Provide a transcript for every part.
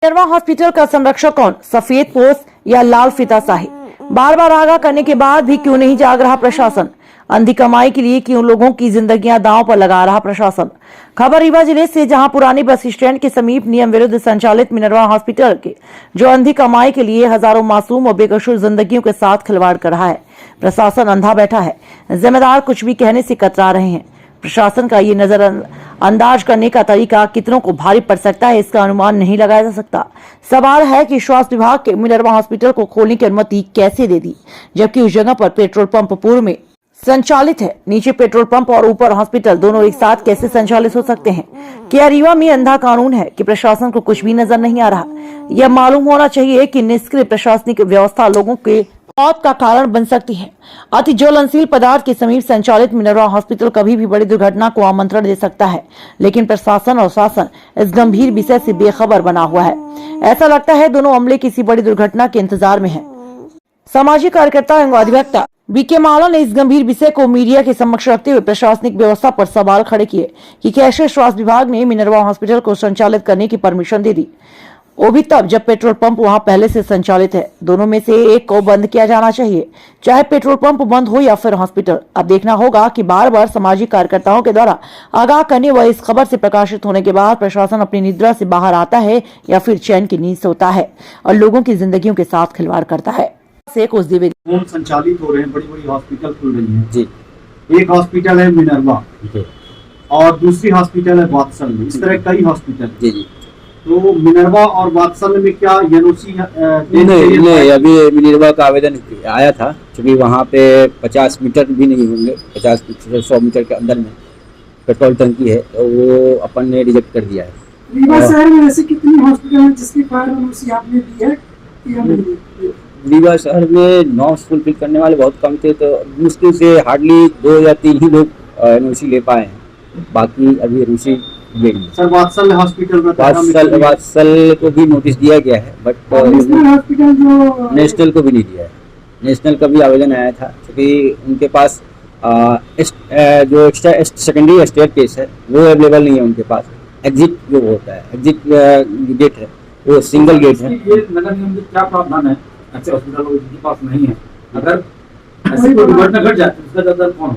Minerva hospital का संरक्षक कौन, सफेद पोश या लाल फीता शाही? बार बार आगाह करने के बाद भी क्यों नहीं जाग रहा प्रशासन? अंधी कमाई के लिए क्यों लोगों की जिंदगियां दांव पर लगा रहा प्रशासन? खबर रीवा जिले से, जहां पुरानी बस स्टैंड के समीप नियम विरुद्ध संचालित मिनरवा हॉस्पिटल के जो अंधी कमाई के लिए हजारों मासूम और बेकसूर जिंदगियों के साथ खिलवाड़ कर रहा है। प्रशासन अंधा बैठा है, जिम्मेदार कुछ भी कहने से कतरा रहे हैं। प्रशासन का ये नजरअंदाज करने का तरीका कितनों को भारी पड़ सकता है, इसका अनुमान नहीं लगाया जा सकता। सवाल है कि स्वास्थ्य विभाग के मिनरवा हॉस्पिटल को खोलने की अनुमति कैसे दे दी, जबकि उस जगह पर पेट्रोल पंप पूर्व में संचालित है। नीचे पेट्रोल पंप और ऊपर हॉस्पिटल दोनों एक साथ कैसे संचालित हो सकते हैं? क्या रीवा में अंधा कानून है कि प्रशासन को कुछ भी नजर नहीं आ रहा? यह मालूम होना चाहिए कि निष्क्रिय प्रशासनिक व्यवस्था लोगों के मौत का कारण बन सकती है। अति ज्वलनशील पदार्थ के समीप संचालित मिनरवा हॉस्पिटल कभी भी बड़ी दुर्घटना को आमंत्रण दे सकता है, लेकिन प्रशासन और शासन इस गंभीर विषय से बेखबर बना हुआ है। ऐसा लगता है दोनों अमले किसी बड़ी दुर्घटना के इंतजार में हैं। सामाजिक कार्यकर्ता एवं अधिवक्ता बीके माला ने इस गंभीर विषय को मीडिया के समक्ष रखते हुए प्रशासनिक व्यवस्था पर सवाल खड़े किए कि कैसे स्वास्थ्य विभाग ने मिनरवा हॉस्पिटल को संचालित करने की परमिशन दे दी, वो भी तब जब पेट्रोल पंप वहां पहले से संचालित है। दोनों में से एक को बंद किया जाना चाहिए, चाहे पेट्रोल पंप बंद हो या फिर हॉस्पिटल। अब देखना होगा कि बार बार सामाजिक कार्यकर्ताओं के द्वारा आगाह करने व इस खबर से प्रकाशित होने के बाद प्रशासन अपनी निद्रा से बाहर आता है या फिर चैन की नींद सोता है और लोगों की जिंदगियों के साथ खिलवाड़ करता है। संचालित हो रहे हैं, बड़ी बड़ी हॉस्पिटल खुल रही है जी। एक हॉस्पिटल है मिनरवा और दूसरी हॉस्पिटल है वात्सल्य, इस तरह कई हॉस्पिटल जी जी। तो मिनरवा और वात्सल्य में क्या एनओसी नहीं, अभी मिनरवा का आवेदन आया था, क्योंकि वहाँ पे 50 मीटर भी नहीं होंगे, 50 मीटर 100 मीटर के अंदर में पेट्रोल टंकी है, तो वो अपन ने रिजेक्ट कर दिया है। रीवा शहर में ऐसे कितनी हॉस्पिटल है जिसकी फायर एनओसी आपने दी है? रीवा शहर में नॉर्म्स फुलफिल करने वाले बहुत कम थे, तो मुश्किल से हार्डली 2 या 3 ही लोग एनओसी ले पाए हैं, बाकी अभी एनओसी सर वात्सल्य हॉस्पिटल में वात्सल्य को भी नोटिस दिया गया है, बट नेशनल को भी नहीं दिया है। नेशनल का भी आवेदन आया था, क्योंकि उनके पास जो एक्स्ट्रा सेकेंडरी स्टेयर केस है वो अवेलेबल नहीं है उनके पास। एग्जिट जो होता है, एग्जिट गेट है, वो सिंगल गेट है। ये नगर निगम के क्या प्रावधान है? अच्छे हॉस्पिटल के पास नहीं है, अगर ऐसी कोई दुर्घटना घट जाए तो उसका जिम्मेदार कौन है?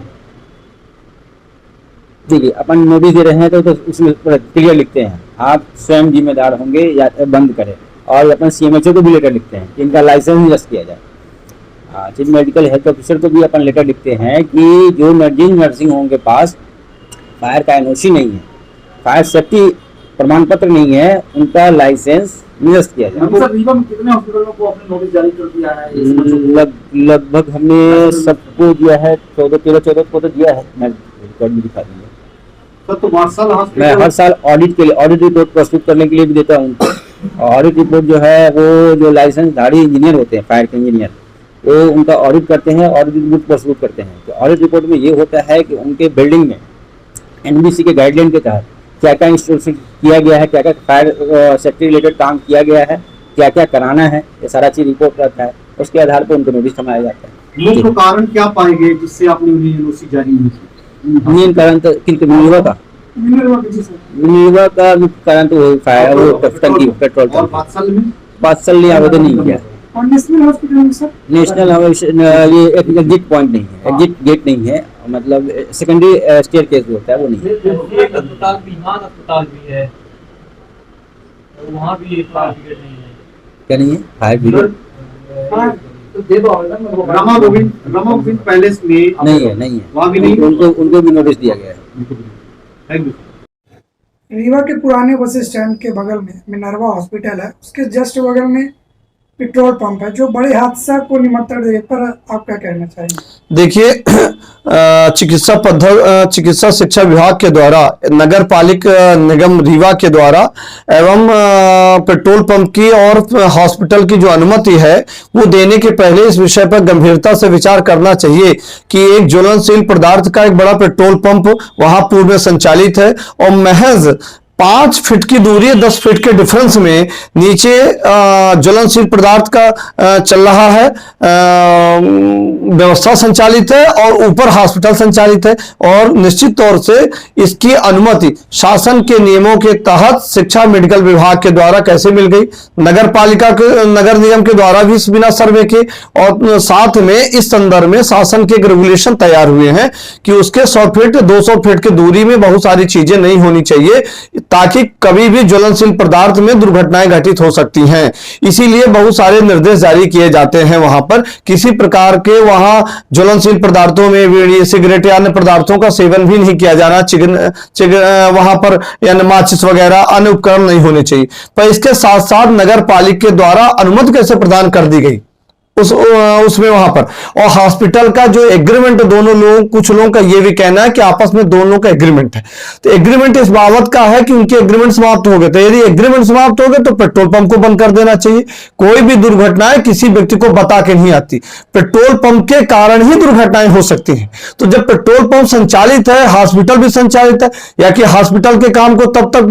देखिए, अपन नोटिस दे रहे हैं तो उसमें क्लियर लिखते हैं, आप स्वयं जिम्मेदार होंगे या बंद करें, और अपन सीएमएचओ को भी लेटर लिखते हैं कि इनका लाइसेंस निरस्त किया जाए। चीफ मेडिकल हेल्थ ऑफिसर को भी अपन लेटर लिखते हैं कि जो जिन नर्सिंग होम के पास फायर का एनओसी नहीं है, फायर सेफ्टी प्रमाण पत्र नहीं है, उनका लाइसेंस निरस्त किया जाए। कितने हॉस्पिटलों को आपने नोटिस जारी कर दिया है? लगभग हमने सबको दिया है, 14 को तो दिया है, मैं रिकॉर्ड भी दिखा दूंगा। तो मैं हर साल ऑडिट के लिए ऑडिट रिपोर्ट प्रस्तुत करने के लिए भी देता हूँ उनको। ऑडिट रिपोर्ट जो है वो जो लाइसेंसधारी इंजीनियर होते हैं, फायर के इंजीनियर, वो उनका ऑडिट करते हैं, ऑडिट रिपोर्ट प्रस्तुत करते हैं। तो ऑडिट रिपोर्ट में ये होता है कि उनके बिल्डिंग में एनबीसी के गाइडलाइन के तहत क्या क्या इंस्टॉलेशन किया गया है, क्या क्या फायर सेफ्टी रिलेटेड काम किया गया है, क्या क्या कराना है, ये सारा चीज रिपोर्ट रहता है। उसके आधार पर उनको नोटिस थमाया जाता है। मुख्य कारण क्या पाएंगे जिससे आपने उन्हें एनओसी जारी नहीं की? मेन कारण तो मिनरवा का मुख्य कारण तो वही फायर, वो टंकी पेट्रोल और वात्सल्य ने आवेदन नहीं किया। और नेशनल हॉस्पिटल में सर नेशनल ये एक एग्जिट पॉइंट नहीं है, एग्जिट गेट नहीं है, मतलब सेकेंडरी स्टेयर केस होता है वो नहीं है। अस्पताल भी है, वहाँ भी फायर ब्रिगेड नहीं है। क्या नहीं है? Fire brigade Rama Govind palace में नहीं है, वहाँ भी नहीं, उनको भी नोटिस दिया गया है। Thank you. रीवा के पुराने बस स्टैंड के बगल में मिनरवा हॉस्पिटल है, उसके जस्ट बगल में पेट्रोल पंप है, जो बड़े हादसा को निमंत्रण दे, पर आप क्या कहना चाहेंगे? देखिए, चिकित्सा शिक्षा विभाग के द्वारा, नगर पालिक निगम रीवा के द्वारा एवं पेट्रोल पंप की और हॉस्पिटल की जो अनुमति है वो देने के पहले इस विषय पर गंभीरता से विचार करना चाहिए कि एक ज्वलनशील पदार्थ का एक बड़ा पेट्रोल पंप वहां पूर्व में संचालित है और महज 5 फीट की दूरी, 10 फीट के डिफरेंस में नीचे ज्वलनशील पदार्थ का चल रहा है, व्यवस्था संचालित है और ऊपर हॉस्पिटल संचालित है। और निश्चित तौर से इसकी अनुमति शासन के नियमों के तहत शिक्षा मेडिकल विभाग के द्वारा कैसे मिल गई, नगर पालिका के, नगर निगम के द्वारा भी बिना सर्वे के, और साथ में इस संदर्भ में शासन के रेगुलेशन तैयार हुए हैं कि उसके 100 फीट 200 फीट की दूरी में बहुत सारी चीजें नहीं होनी चाहिए, ताकि कभी भी ज्वलनशील पदार्थ में दुर्घटनाएं घटित हो सकती हैं। इसीलिए बहुत सारे निर्देश जारी किए जाते हैं। वहां पर किसी प्रकार के वहां ज्वलनशील पदार्थों में बीड़ी, सिगरेट या अन्य पदार्थों का सेवन भी नहीं किया जाना, वहां पर या माचिस वगैरह अन्य उपकरण नहीं होने चाहिए। पर इसके साथ साथ नगर पालिका के द्वारा अनुमति कैसे प्रदान कर दी गई उसमें वहां पर, और हॉस्पिटल का जो एग्रीमेंट दोनों लोग, कुछ लोगों का यह भी कहना है कि आपस में दोनों का एग्रीमेंट है, तो एग्रीमेंट इस बाबत का है कि उनके एग्रीमेंट समाप्त हो गए, तो यदि एग्रीमेंट समाप्त हो गए तो पेट्रोल पंप को बंद कर देना चाहिए। कोई भी दुर्घटनाएं किसी व्यक्ति को बता के नहीं आती, पेट्रोल पंप के कारण ही दुर्घटनाएं हो सकती हैं। तो जब पेट्रोल पंप संचालित है, हॉस्पिटल भी संचालित है, या कि हॉस्पिटल के काम को तब तक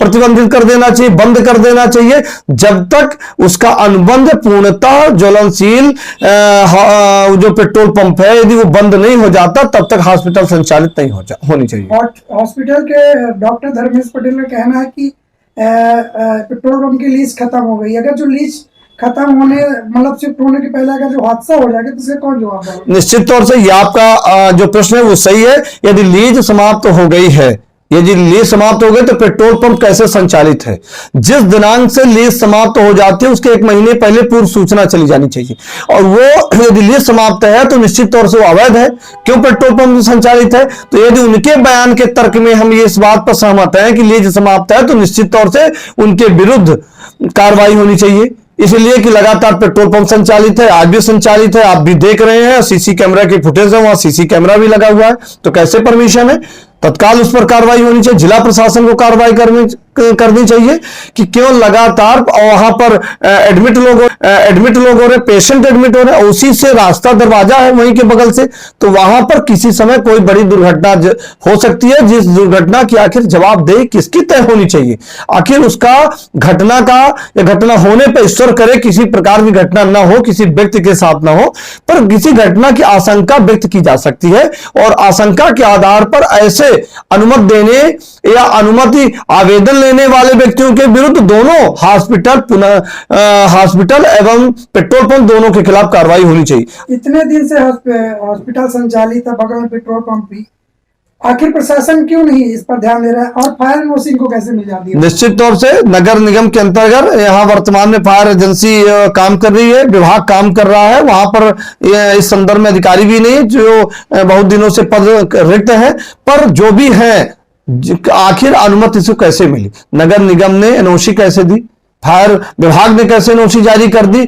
प्रतिबंधित कर देना चाहिए, बंद कर देना चाहिए जब तक उसका अनुबंध पूर्णतः ज्वलनशील जो पेट्रोल पंप है यदि वो बंद नहीं हो जाता, तब तक हॉस्पिटल संचालित नहीं होनी चाहिए। हॉस्पिटल के डॉक्टर धर्मेश पटेल का कहना है कि पेट्रोल पंप की लीज खत्म हो गई। अगर जो लीज खत्म होने, मतलब शिफ्ट होने के पहले अगर जो हादसा हो जाएगा तो इसका कौन जवाब देगा? निश्चित तौर से ये आपका जो प्रश्न है वो सही है। यदि लीज समाप्त हो गई है, यदि लीज समाप्त हो गई तो पेट्रोल पंप कैसे संचालित है? जिस दिनांक से लीज समाप्त हो जाती है उसके 1 महीने पहले पूर्व सूचना चली जानी चाहिए, और वो यदि लीज समाप्त है तो निश्चित तौर से वो अवैध है। क्यों पेट्रोल पंप संचालित है? तो यदि उनके बयान के तर्क में हम ये इस बात पर सहमत हैं कि लीज समाप्त है तो निश्चित तौर से उनके विरुद्ध कार्रवाई होनी चाहिए। इसलिए कि लगातार पेट्रोल पंप संचालित है, आज भी संचालित है, आप भी देख रहे हैं, सीसी कैमरा की फुटेज है, वहां सीसी कैमरा भी लगा हुआ है, तो कैसे परमिशन है? तत्काल उस पर कार्रवाई होनी चाहिए। जिला प्रशासन को कार्रवाई करनी चाहिए कि क्यों लगातार वहां पर एडमिट लोग हो रहे, पेशेंट एडमिट हो रहे, उसी से रास्ता दरवाजा है वहीं के बगल से, तो वहां पर किसी समय कोई बड़ी दुर्घटना हो सकती है, जिस दुर्घटना की आखिर जवाबदेही किसकी तय होनी चाहिए। आखिर उसका घटना का या घटना होने पर ईश्वर करे किसी प्रकार की घटना ना हो, किसी व्यक्ति के साथ ना हो, पर किसी घटना की आशंका व्यक्त की जा सकती है, और आशंका के आधार पर ऐसे अनुमति देने या अनुमति आवेदन लेने वाले व्यक्तियों के विरुद्ध दोनों हॉस्पिटल एवं पेट्रोल पंप दोनों के खिलाफ कार्रवाई होनी चाहिए। इतने दिन से हॉस्पिटल संचालित है, बगल में पेट्रोल पंप भी, आखिर प्रशासन क्यों नहीं इस पर ध्यान दे रहा है? और फायर एनओसी को कैसे मिल जाती है? निश्चित तौर से नगर निगम के अंतर्गत यहाँ वर्तमान में फायर एजेंसी काम कर रही है, विभाग काम कर रहा है, वहां पर इस संदर्भ में अधिकारी भी नहीं जो बहुत दिनों से पद रिक्त है, पर जो भी है आखिर अनुमति इसको कैसे मिली? नगर निगम ने एनओसी कैसे दी? फायर विभाग ने कैसे एनओसी जारी कर दी?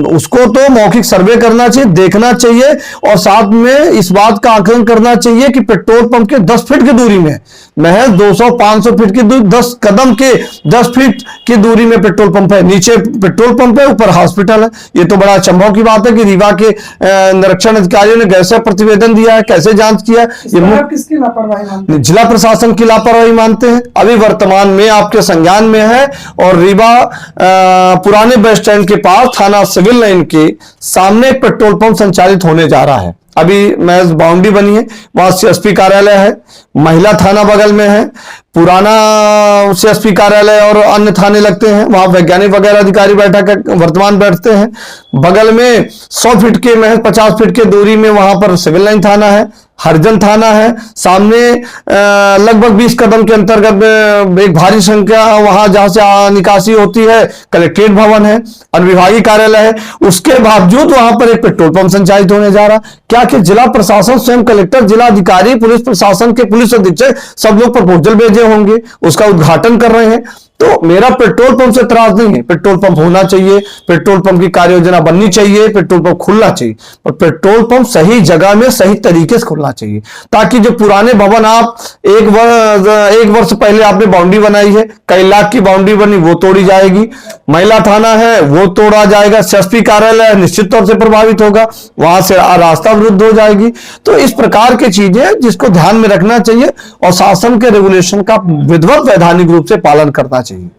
उसको तो मौखिक सर्वे करना चाहिए, देखना चाहिए, और साथ में इस बात का आकलन करना चाहिए कि पेट्रोल पंप के 10 फीट की दूरी में, महज 200-500 फीट की दूरी, 10 कदम के 10 फीट की दूरी में पेट्रोल पंप है। नीचे पेट्रोल पंप है, ऊपर हॉस्पिटल है। ये तो बड़ा अचंभव की बात है कि रीवा के निरीक्षण अधिकारियों ने कैसे प्रतिवेदन दिया है, कैसे जांच किया? ये किसकी लापरवाही मानते हैं? जिला प्रशासन की लापरवाही मानते हैं। अभी वर्तमान में आपके संज्ञान में है, और रीवा पुराने बस स्टैंड के पास थाना सिविल लाइन के सामने एक पेट्रोल पंप संचालित होने जा रहा है। अभी महज बाउंड्री बनी है, वहां सीएसपी कार्यालय है, महिला थाना बगल में है, पुराना सीएसपी कार्यालय और अन्य थाने लगते हैं, वहां वैज्ञानिक वगैरह अधिकारी वर्तमान बैठते हैं। बगल में 100 फीट के, महज 50 फीट के दूरी में वहां पर सिविल लाइन थाना है, हरिजन थाना है, सामने लगभग 20 कदम के अंतर्गत एक भारी संख्या वहां जहां से निकासी होती है कलेक्ट्रेट भवन है, अनुविभागीय कार्यालय है, उसके बावजूद वहां पर एक पेट्रोल पंप संचालित होने जा रहा। क्या कि जिला प्रशासन, स्वयं कलेक्टर, जिला अधिकारी, पुलिस प्रशासन के पुलिस अधीक्षक सब लोग प्रपोजल भेजे होंगे, उसका उद्घाटन कर रहे हैं। तो मेरा पेट्रोल पंप से इतराज नहीं है, पेट्रोल पंप होना चाहिए, पेट्रोल पंप की कार्य योजना बननी चाहिए, पेट्रोल पंप खुलना चाहिए, और पेट्रोल पंप सही जगह में सही तरीके से खुलना चाहिए, ताकि जो पुराने भवन आप एक वर्ष पहले आपने बाउंड्री बनाई है, कई लाख की बाउंड्री बनी, वो तोड़ी जाएगी। महिला थाना है वो तोड़ा जाएगा, सीएसपी कार्यालय निश्चित तौर से प्रभावित होगा, वहां से रास्ता अवरुद्ध हो जाएगी। तो इस प्रकार की चीजें जिसको ध्यान में रखना चाहिए और शासन के रेगुलेशन का विधिवत वैधानिक रूप से पालन करना चाहिए।